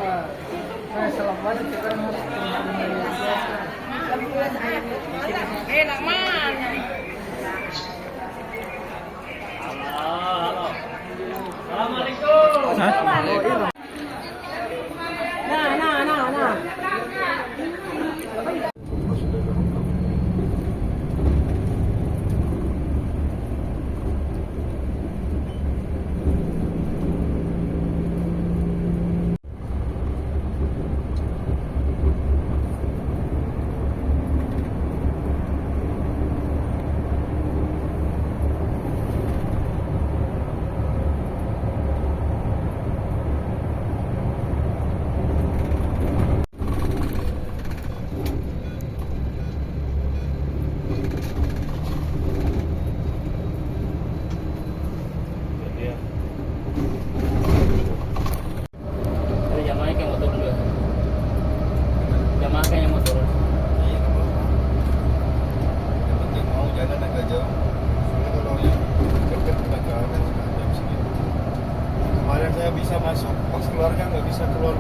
Nah, selama itu kan harus enak mana? Halo. Assalamualaikum. Nah. Kemarin saya bisa masuk, pas keluarga nggak bisa keluar.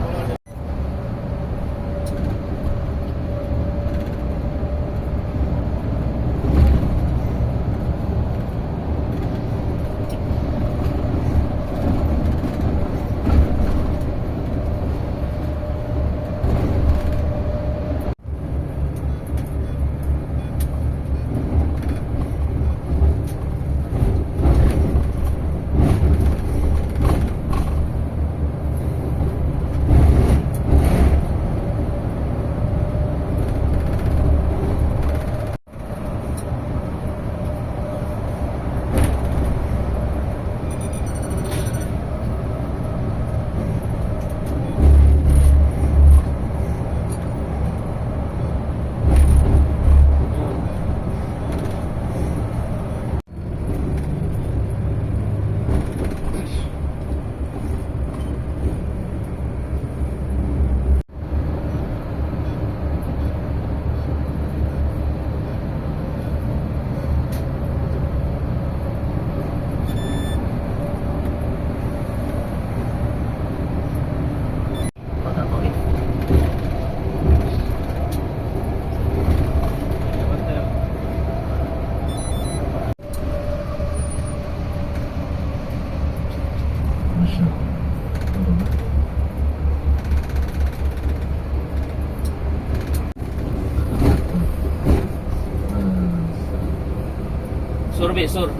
Sur.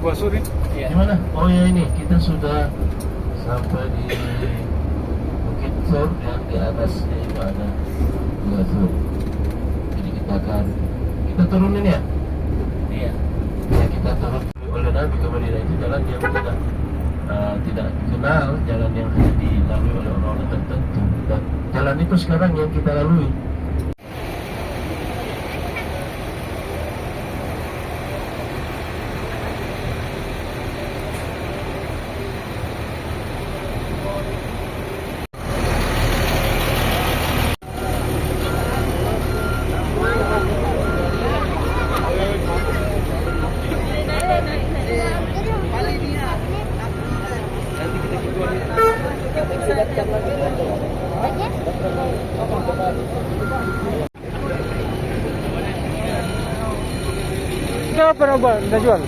Gua suri. Iya. Gimana? Oh ya, ini kita sudah sampai di Bukit Sur yang di atasnya itu ada dua sur. Jadi kita turunin ya. Iya. Ya, kita turun oleh Nabi ke Madinah itu jalan yang tidak dikenal, jalan yang hanya dilalui oleh orang-orang tertentu. Dan jalan itu sekarang yang kita lalui. Itu apa Anda jual?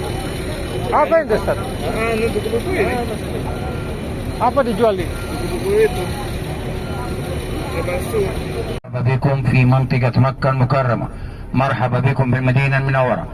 Apa yang Ustaz? Buku-buku ini. Apa dijual ini? Buku-buku itu. مرحبا بكم في منطقة مكة المكرمة. مرحبا بكم بالمدينة المنورة.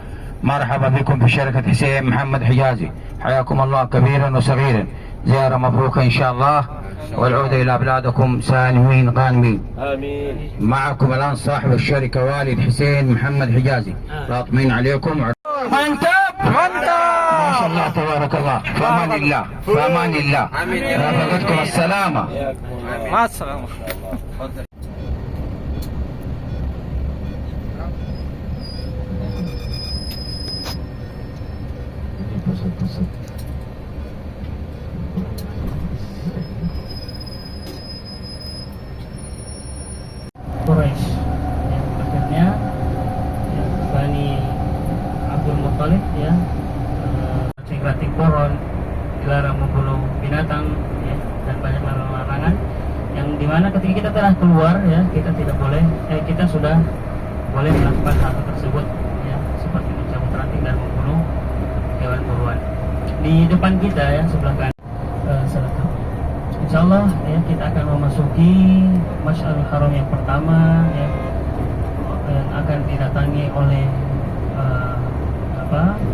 مرحبا بكم في شركة حسين محمد حجازي. حياكم الله كبيرا وصغيرا. زيارة مبروكة إن شاء الله، والعودة إلى بلادكم سالمين غانمين. آمين. معكم الآن صاحب الشركة والد حسين محمد حجازي. راطمين عليكم. مانتاب ما شاء الله تبارك الله. فأمان الله فأمان الله. رافقتكم السلامة. مع السلامة. Pusat-pusat Quraisy yang berikutnya ya, Bani Abdul Muttalib ya, Cingkrating Poron, dilarang membunuh binatang ya, dan banyak larangan. yang dimana ketika kita telah keluar ya kita tidak boleh kita sudah boleh melakukan hal tersebut ya, seperti mencabut ranting dan membunuh hewan buruan. Di depan kita ya sebelah kanan insyaallah ya kita akan memasuki Masy'arul Haram yang pertama ya, yang akan didatangi oleh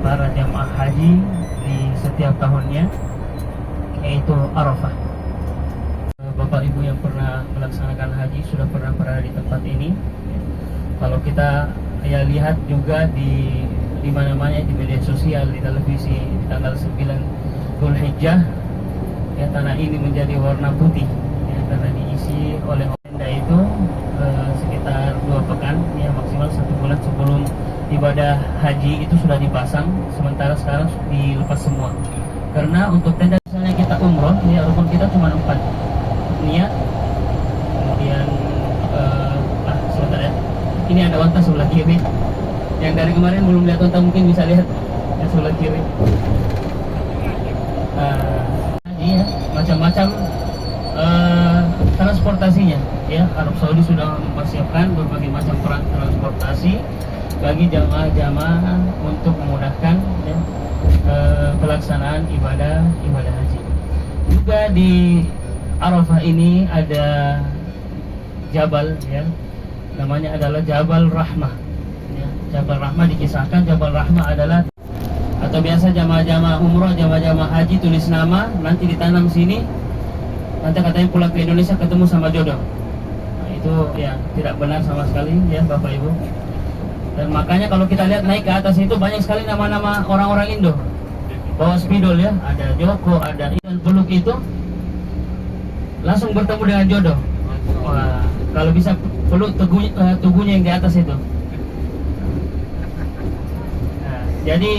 para jamaah haji di setiap tahunnya, yaitu Arafah. Bapak Ibu yang pernah melaksanakan haji sudah pernah berada di tempat ini. Kalau kita ya lihat juga di mana-mana di media sosial, di televisi, di tanggal 9 Dzulhijjah ya tanah ini menjadi warna putih ya, karena diisi oleh tenda itu sekitar 2 pekan ya, maksimal 1 bulan sebelum ibadah haji itu sudah dipasang, sementara sekarang dilepas semua. Karena untuk tenda misalnya kita umroh ya, rukun kita cuma 4 niat, kemudian sebentar ya, ini ada onta sebelah kiri yang dari kemarin belum lihat onta mungkin bisa lihat yang sebelah kiri. Iya, macam-macam transportasinya ya. Arab Saudi sudah mempersiapkan berbagai macam transportasi bagi jamaah-jamaah untuk memudahkan ya, pelaksanaan ibadah haji. Juga di Arafah ini ada Jabal ya, namanya adalah Jabal Rahmah ya. Jabal Rahmah dikisahkan Jabal Rahmah adalah atau biasa jamaah-jamaah umroh, jamaah-jamaah haji tulis nama nanti ditanam sini, nanti katanya pulang ke Indonesia ketemu sama jodoh. Nah, itu ya tidak benar sama sekali ya Bapak Ibu. Dan makanya kalau kita lihat naik ke atas itu banyak sekali nama-nama orang-orang Indo bawa spidol ya, ada Joko, ada Ian peluk itu langsung bertemu dengan jodoh. Wah, kalau bisa peluk tubuhnya yang di atas itu. Nah, jadi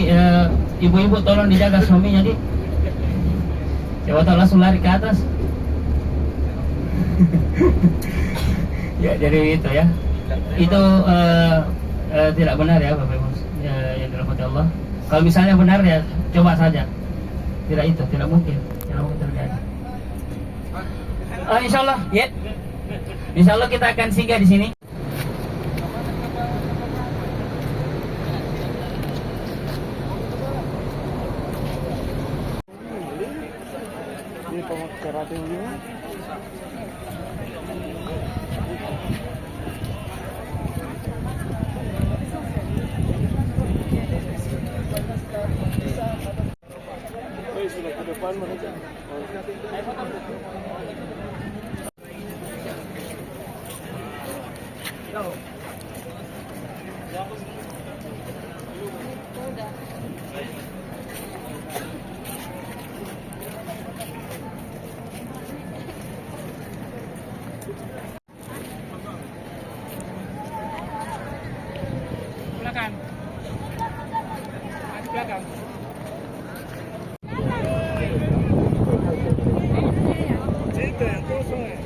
ibu-ibu tolong dijaga suaminya di. Coba tahu langsung lari ke atas. Ya jadi itu ya. Itu tidak benar ya Bapak Ibu yang dirahmati Allah. Kalau misalnya benar ya coba saja. Tidak mungkin terjadi. Insyaallah, ya. Insyaallah kita akan singgah di sini. Ini pengoperasiannya. Sudah ke depan mereka. Belakang. Di belakang. Itu yang kosong ya.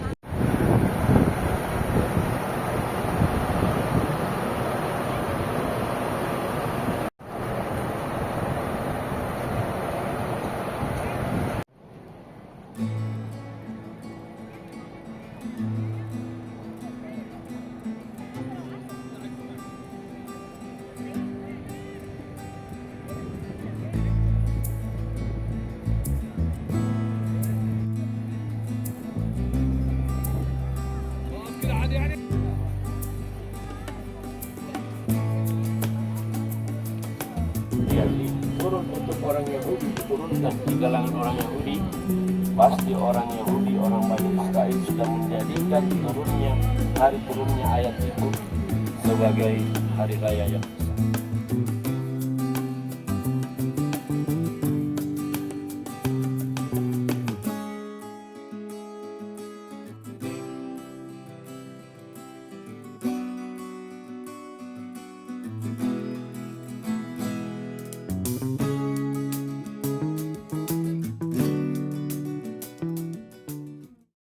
Turun untuk orang Yahudi, diturunkan di kalangan orang Yahudi. Pasti orang Yahudi, orang Bani Israil sudah menjadikan hari turunnya ayat itu sebagai hari raya yang